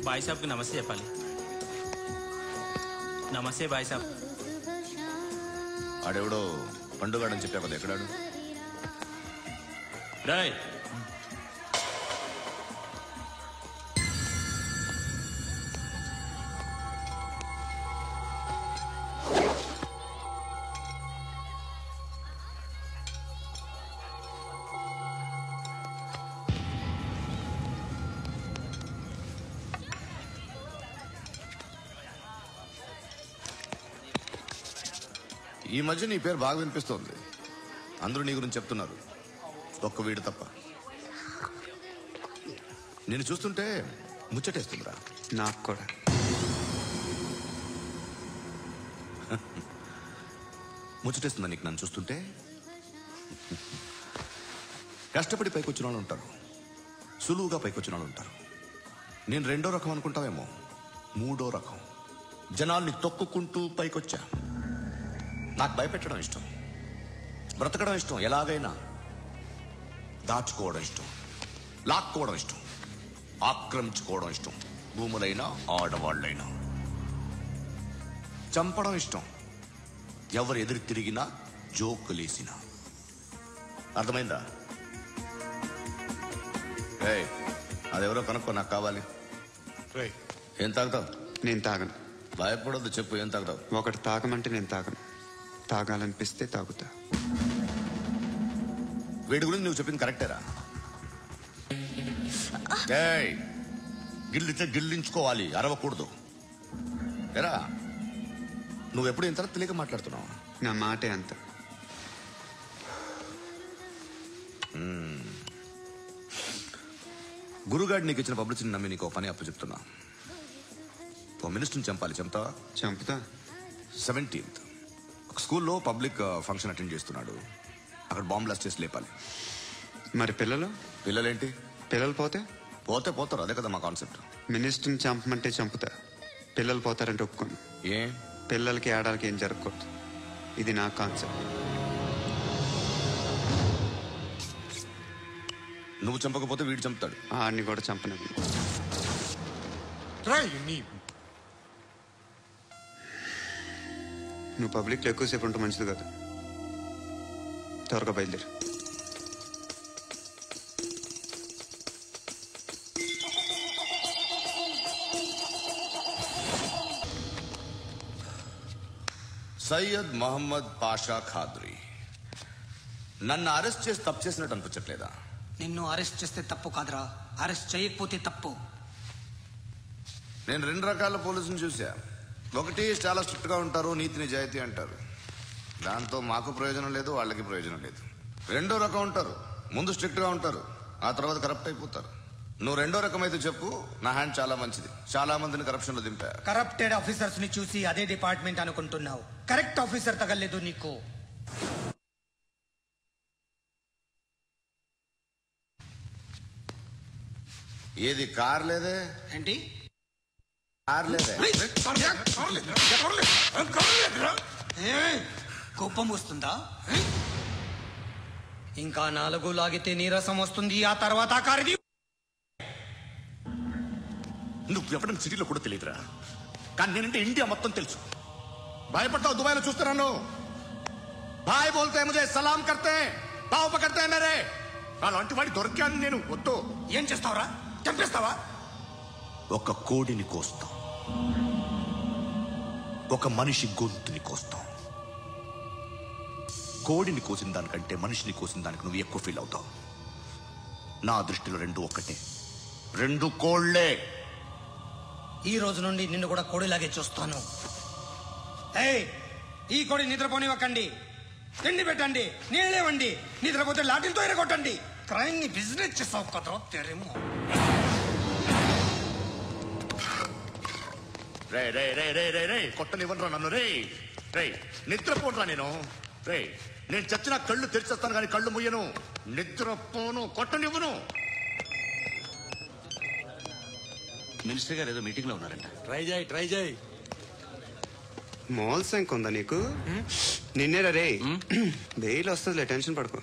Bye సాబ్కి నమస్తే చెప్పాలి. నమస్తే బాయ్ సాబ్. ఆడెవడో పండుగాడని చెప్పా కదా, ఎక్కడాడు? రాయ్ ఈ మధ్య నీ పేరు బాగా వినిపిస్తోంది. అందరూ నీ గురించి చెప్తున్నారు, ఒక్క వీడు తప్ప. నేను చూస్తుంటే ముచ్చటేస్తుందిరా. నాకు కూడా. ముచ్చటేస్తుందా నీకు నన్ను చూస్తుంటే? కష్టపడి పైకి వచ్చిన వాళ్ళు ఉంటారు, సులువుగా పైకి వచ్చిన వాళ్ళు ఉంటారు. నేను రెండో రకం అనుకుంటావేమో, మూడో రకం. జనాల్ని తొక్కుకుంటూ పైకొచ్చా. నాకు భయపెట్టడం ఇష్టం, బ్రతకడం ఇష్టం, ఎలాగైనా దాచుకోవడం ఇష్టం, లాక్కోవడం ఇష్టం, ఆక్రమించుకోవడం ఇష్టం. భూములైనా ఆడవాళ్ళైనా చంపడం ఇష్టం, ఎవరు ఎదురు తిరిగినా జోకులేసినా. అర్థమైందా? అదెవరో కనుక్కో, నాకు కావాలి. ఏం తాగుతావు? నేను తాగను. భయపడొద్దు, చెప్పు ఏం తాగుతావు? ఒకటి తాగమంటే నేను తాగను, తాగాలనిపిస్తే తాగుతా. వీడి గురించి నువ్వు చెప్పింది కరెక్టేరా? గిల్లితే గిల్లించుకోవాలి, అరవకూడదు. ఎరా, నువ్వెప్పుడు ఇంత తెలియక మాట్లాడుతున్నావు? నా మాటే అంత. గురుగాడు నీకు ఇచ్చిన పబ్లిసిటీని నమ్మి నీకు పని అప్పు చెప్తున్నా. ఓ మినిస్టర్ని చంపాలి, చంపుతావా? చంపుతా. 17th ఒక స్కూల్లో పబ్లిక్ ఫంక్షన్ అటెండ్ చేస్తున్నాడు, అక్కడ బాంబ్ బ్లాస్ట్ చేసి లేపాలి. మరి పిల్లలు? పిల్లలేంటి? పిల్లలు పోతే పోతే పోతారు, అదే కదా మా కాన్సెప్ట్. మినిస్టర్ని చంపమంటే చంపుతా, పిల్లలు పోతారంటే ఒప్పుకోను. ఏ? పిల్లలకి ఆడాలకి ఏం జరగకూడదు, ఇది నా కాన్సెప్ట్. నువ్వు చంపకపోతే వీడు చంపుతాడు. ఆడిని కూడా చంపను. నువ్వు పబ్లిక్లో ఎక్కువసేపు ఉంటే మంచిది కాదు. త్వరగా బయలుదేరు. సయ్యద్ మహమ్మద్ పాషా ఖాద్రీ. నన్ను అరెస్ట్ చేసి తప్పు చేసినట్టు అనిపించట్లేదా? నిన్ను అరెస్ట్ చేస్తే తప్పు కాదురా, అరెస్ట్ చేయకపోతే తప్పు. నేను 2 రకాల పోలీసుని చూసా. ఒకటి చాలా స్ట్రిక్ట్ గా ఉంటారు, నీతి నిజాయితీ అంటారు, దాంతో మాకు ప్రయోజనం లేదు, వాళ్ళకి ప్రయోజనం లేదు. రెండో రకం ఉంటారు, ముందు స్ట్రిక్ట్ గా ఉంటారు, ఆ తర్వాత కరప్ట్ అయిపోతారు. నువ్వు రెండో రకం అయితే చెప్పు, నా హ్యాండ్ చాలా మంచిది, చాలా మందిని కరప్షన్ లో దింపా. కరప్టెడ్ ఆఫీసర్స్ ని చూసి అదే డిపార్ట్మెంట్ అనుకుంటున్నావు, కరెక్ట్ ఆఫీసర్ తగలేదు నీకు. ఏది కార్ లేదే? ఏంటి కార్ లేదే? కోపం వస్తుందా? ఇంకా 4 లాగితే నీరసం వస్తుంది, ఆ తర్వాత కారిది. నువ్వు ఎవడం సిటీలో కూడా తెలియదురా, కానీ నేనంటే ఇండియా మొత్తం తెలుసు. భయపడతావు? దుబాయ్లో చూస్తున్నాను, భాయ్ బోల్తే ముజే సలాం కర్తే పావు పకర్తే మేరే. అలాంటి వాడి దొరికాను నేను. వద్దు. ఏం చేస్తావురా? చంపేస్తావా? ఒక కోడిని కోస్తాం, ఒక మనిషి గొంతుని కోస్తాం. కోడిని కోసిన దానికంటే మనిషిని కోసిన దానికి నువ్వు ఎక్కువ ఫీల్ అవుతావు. నా దృష్టిలో 2 ఒక్కటే, 2 కోళ్లే. ఈ రోజు నుండి నిన్ను కూడా కోడిలాగే చూస్తాను. ఈ కోడి నిద్రపోనివ్వకండి, తిండి పెట్టండి, నీళ్ళేవండి, నిద్రపోతే లాఠీలతో ఎరగొట్టండి. క్రైమ్ ని బిజినెస్ చేస్తావు కదా తెరేమో. రే రే రే రే రే రే కొట్టనివ్వనరా నన్ను. రే రే నిద్రపోనరా నేను. రే నేను చచ్చిన కళ్ళు తెరిచేస్తాను కానీ కళ్ళు ముయ్యను. నిద్రపోను, కొట్టనివ్వను. మినిస్టర్ గారు ఏదో మీటింగ్ లో ఉన్నారంట. ట్రై చేయి. మోల్ సంక్ ఉందా నీకు? నిన్నేరా రే. బెయిల్ వస్తుందిలే, టెన్షన్ పడుకో.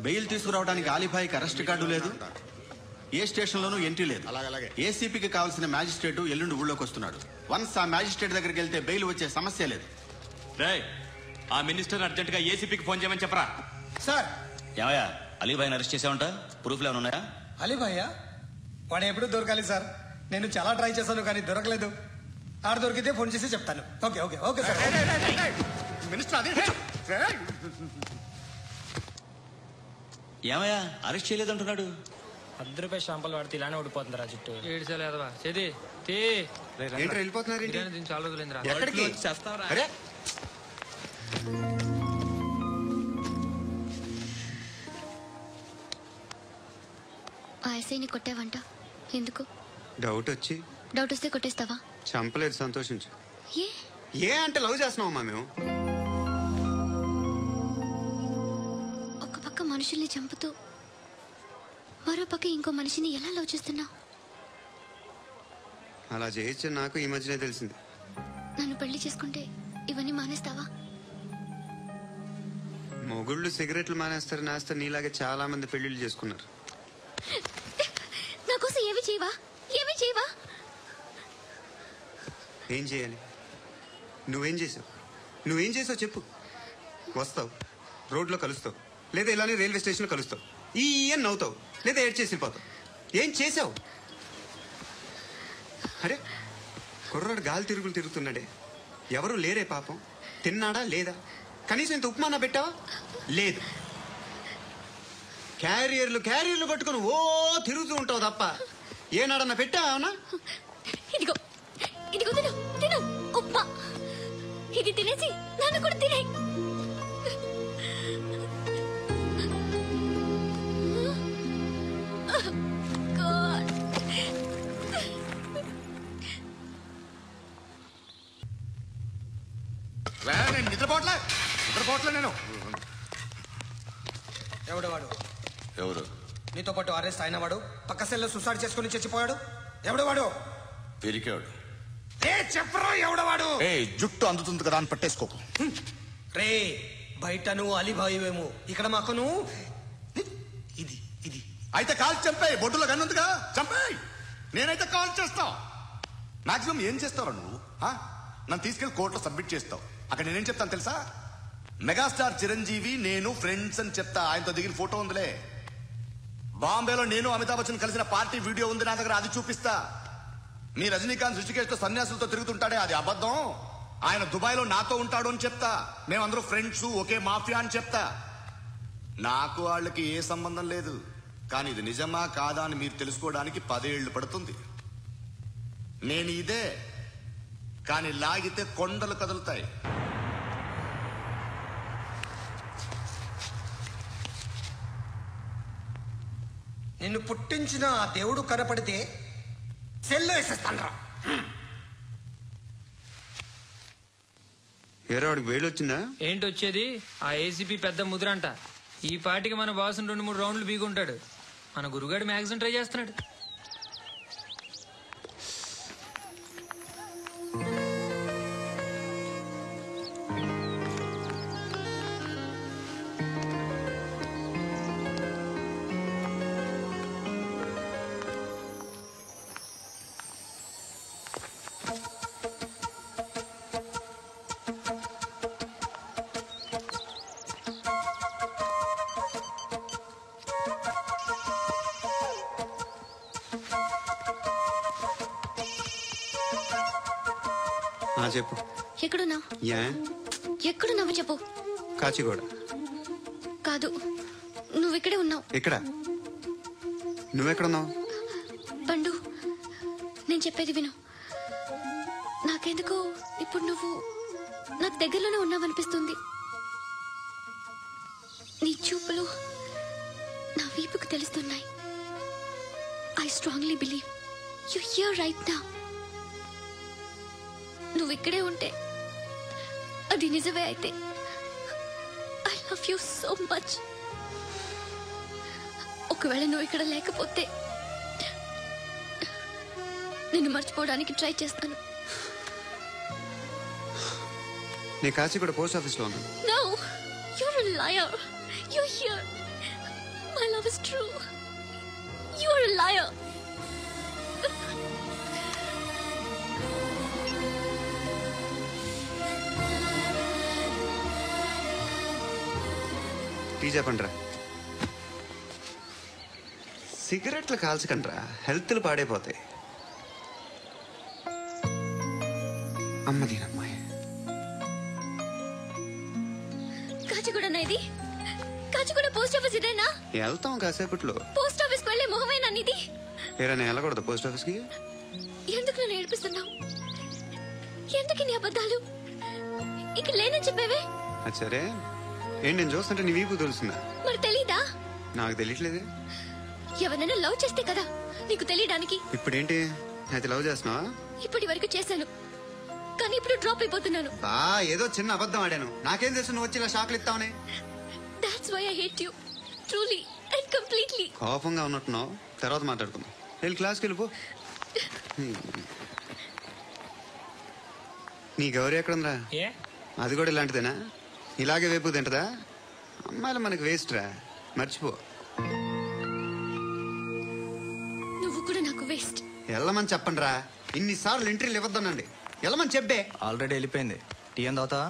బెయిల్ తీసుకురావడానికి ఆలిభాయికి అరెస్ట్ కార్డు లేదు, ఏ స్టేషన్లోనూ ఎంట్రీ లేదు. ఏసీపీకి కావాల్సిన మ్యాజిస్ట్రేట్ ఎల్లుండి ఊళ్ళోకి వస్తున్నాడు. వన్స్ ఆ మ్యాజిస్ట్రేట్ దగ్గరికి వెళ్తే బెయిల్ వచ్చే సమస్య లేదు. ఆ మినిస్టర్ అర్జెంట్ గా ఏసీపీకి ఫోన్ చేయమని చెప్పరా. సార్. ఏమయ్యా అలీభాయ్ని అరెస్ట్ చేసావంట? ప్రూఫ్లు ఏమైనా ఉన్నాయా? అలీభాయ్యా? వాడు ఎప్పుడు దొరకాలి సార్. నేను చాలా ట్రై చేశాను కానీ దొరకలేదు. ఆడ దొరికితే ఫోన్ చేసి చెప్తాను. Okay okay okay sir. Minister అదే ఏమయ్యా అరెస్ట్ చేయలేదంటున్నాడు? ₹10 షాంపూలు వాడితే ఇలానే ఓడిపోతుందిరా జుట్టు. ఏడ్చలేదవా చేది తీ ఏంటి వెళ్ళిపోతున్నారు? దీన్ని చాలా రోజులైందిరా. ఎక్కడికి? అరే ఆ ఎస్ఐని కొట్టావంట, ఎందుకు? డౌట్ వచ్చి. డౌట్ వస్తే కొట్టేస్తావా? చంపలేదు, సంతోషించు. ఏ ఏ అంటే లవ్ చేస్తున్నావమ్మా మేము. ఒక పక్క మనుషుల్ని చంపుతూ మరో పక్క ఇంకో మనిషిని ఎలా లవ్ చేస్తున్నావు? అలా చేయొచ్చు నాకు ఈ మధ్యనే తెలిసింది. నన్ను పెళ్లి చేసుకుంటే ఇవన్నీ మానేస్తావా? మొగుళ్ళు సిగరెట్లు మానేస్తారు, నేస్తారు. నీలాగే చాలా మంది పెళ్లిళ్ళు చేసుకున్నారు. నా కోసం ఏమి చేయవా? ఏమి చేయవా? ఏం చేయాలి? నువ్వేం చేసావు? నువ్వేం చేసావు చెప్పు. వస్తావు, రోడ్లో కలుస్తావు, లేదా ఇలానే రైల్వే స్టేషన్లో కలుస్తావు, ఈ నవ్వుతావు, లేదా ఏడ్ చేసి వెళ్ళిపోతావు. ఏం చేసావు? అరే కుర్రాడు గాలి తిరుగులు తిరుగుతున్నాడే, ఎవరు లేరే పాపం. తిన్నాడా లేదా? కనీసం ఇంత ఉప్మానా పెట్టావా? లేదు. క్యారియర్లు పట్టుకుని ఓ తిరుగుతూ ఉంటావు తప్ప ఏనాడన్నా పెట్టావనా? ఇదిగో ఇదిగో తిను తిను ఉప్మా. ఇది తినేసి నన్ను కూడా తినే. నిద్రపోవట్లే నేను. ఎవడు వాడు? ఎవరు? నీతో పాటు అరెస్ట్ అయిన వాడు, పక్క సెల్లో సూసైడ్ చేసుకుని చచ్చిపోయాడు. ఎవడు వాడు? పెరికాడు. చెప్పరా ఎవడు వాడు? జుట్టు అందుతుంది కదా అని పట్టేసుకోకు. రే బయట నువ్వు అలీభాయివేమో, ఇక్కడ మాకు నువ్వు ఇది ఇది. అయితే కాల్ చంపేయి. బొడ్డులో గన్నుందిగా చంపేయి. నేనైతే కాల్ చేస్తా. మాక్సిమం ఏం చేస్తావు నువ్వు? నన్ను తీసుకెళ్లి కోర్టులో సబ్మిట్ చేస్తావు. అక్కడ నేనేం చెప్తాను తెలుసా? మెగాస్టార్ చిరంజీవి నేను ఫ్రెండ్స్ అని చెప్తా. ఆయనతో దిగిన ఫోటో ఉందిలే. బాంబేలో నేను అమితాబ్ బచ్చన్ కలిసిన పార్టీ వీడియో ఉంది నా దగ్గర, అది చూపిస్తా. మీ రజనీకాంత్ ఋషికేష్ తో సన్యాసులతో తిరుగుతుంటాడే, అది అబద్ధం. ఆయన దుబాయ్ లో నాతో ఉంటాడు అని చెప్తా. మేమందరూ ఫ్రెండ్స్, ఒకే మాఫియా అని చెప్తా. నాకు వాళ్ళకి ఏ సంబంధం లేదు. కానీ ఇది నిజమా కాదా అని మీరు తెలుసుకోవడానికి 10 ఏళ్లు పడుతుంది. నేను ఇదే, కానీ లాగితే కొండలు కదులుతాయి. నిన్ను పుట్టించిన ఆ దేవుడు కనపడితే సెల్లో వేసేస్తాను. ఏరా వాడికి వేలు వచ్చిందా? ఏంటి వచ్చేది? ఆ ఏసీపీ పెద్ద ముద్రంట. ఈ పాటికి మన బాసును 2-3 రౌండ్లు బీగుంటాడు. మన గురుగాడు మ్యాగజైన్ ట్రై చేస్తున్నాడు. చెప్పు. ఎక్కడున్నావు? ఎక్కడున్నావు చెప్పు. కాచిగూడ. కాదు, నువ్వు ఇక్కడే ఉన్నావు. ఇక్కడ? నువ్వెక్కడున్నావు? పండు, నేను చెప్పేది విను. నాకెందుకు ఇప్పుడు నువ్వు నాకు దగ్గరలోనే ఉన్నావనిపిస్తుంది. నీ చూపులు నా వీపుకు తెలుస్తున్నాయి. I strongly believe you here right now. నువ్వు ఇక్కడే ఉంటే అది నిజమే అయితే I love you so much. ఒకవేళ నువ్వు ఇక్కడ లేకపోతే నిన్ను మర్చిపోవడానికి ట్రై చేస్తాను. నీ కాచిగూడ పోస్ట్ ఆఫీస్ లో ఉన్నా. No, you're a liar. You're here. My love is true. You are a liar. Tea చెప్పండిరా. సిగరెట్లు కాల్చకండ్రా, హెల్త్లు పాడైపోతాయి. అమ్మదీనమ్మాయి. కాచిగూడనా ఇది? కాచిగూడ పోస్ట్ ఆఫీస్ ఇదేనా? వెళ్తాం కాసేపట్లో. పోస్ట్ ఆఫీస్కి వెళ్ళే మొహమేనా నీది? ఏరా నేను వెళ్ళకూడదు పోస్ట్ ఆఫీస్కి? ఎందుకు నన్ను ఏడిపిస్తున్నావు? ఎందుకు నీ అబద్ధాలు? ఇక లేనని చెప్పేవే. అది సరే, ఏంటి నేను చూస్తుంటే నీ వీపు తెలుస్తుందా? మరి తెలీదా? నాకు తెలియట్లేదే. ఎవరైనా లవ్ చేస్తే కదా నీకు తెలియడానికి. ఇప్పుడేంటి అయితే లవ్ చేస్తున్నావా? ఇప్పటి వరకు చేశాను, కానీ ఇప్పుడు డ్రాప్ అయిపోతున్నాను. ఏదో చిన్న అబద్ధం ఆడాను. నాకేం తెలుసు నువ్వు వచ్చి ఇలా షాక్లు ఇస్తావని. That's why I hate you. Truly and completely. కోపంగా ఉన్నట్టున్నావు, తర్వాత మాట్లాడుకుందాం. వెళ్ళి క్లాస్కి వెళ్ళిపో. నీ గౌరీ ఎక్కడుందా? ఏ అది కూడా ఇలాంటిదేనా? ఇలాగే వేపు తింటదా? అమ్మాయిలు మనకి వేస్ట్ రా, మర్చిపో. నువ్వు కూడా నాకు వేస్ట్. వెళ్ళమని చెప్పండి రా. ఇన్నిసార్లు ఎంట్రీలు ఇవ్వద్దనండి. వెళ్ళమని చెప్పే. ఆల్రెడీ వెళ్ళిపోయింది. టీ ఏం తాగుతావా?